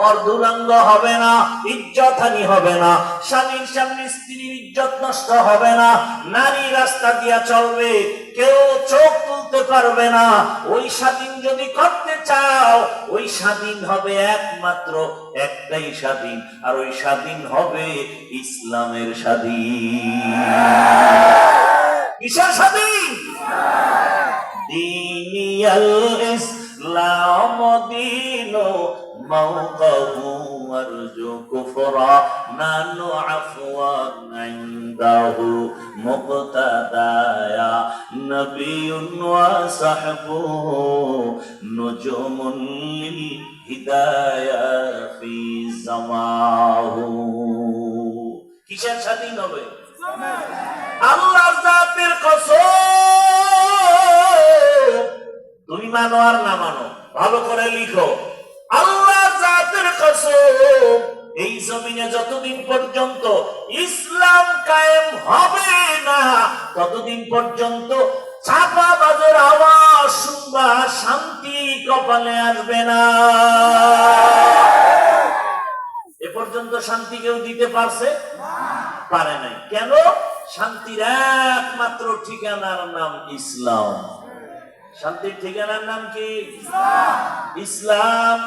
অর্ধুরাঙ্গ হবে না, ইজ্জতহানি হবে না, স্বামীর সামনে স্ত্রীর ইজ্জত নষ্ট হবে না, নারী রাস্তা দিয়া চলবে, কেউ চোখ তুলতে পারবে না। ওই স্বাধীন যদি করতে চাও, ওই স্বাধীন হবে একমাত্র একটাই স্বাধীন, আর ওই স্বাধীন হবে ইসলামের স্বাধীন। কিসের স্বাধীন? দিনিয়াল ইসলাম দীনো মাওকাহু আরজু কুফরা নানু আফওয়ান ইনদাহু মুক্তাদায়া নবিয়ুন ওয়া সাহবুহু নুজুমুন লিল হিদায়া ফি জামাহু। কিসের স্বাধীন হবে? আল্লাহর জাতের কসম, তুমি মানো আর না মানো, ভালো করে লিখো, আল্লাহর জাতের কসম, এই জমিনে যতদিন পর্যন্ত ইসলাম কায়েম হবে না, ততদিন পর্যন্ত চাপাবাজের আওয়াজ শুনবা, শান্তি কপালে আসবে না। এ পর্যন্ত শান্তি কেউ দিতে পারছে? পারে নাই। কেন? শান্তির একমাত্র ঠিকানার নাম ইসলাম। শান্তির ঠিকানার নাম কি? ইসলাম।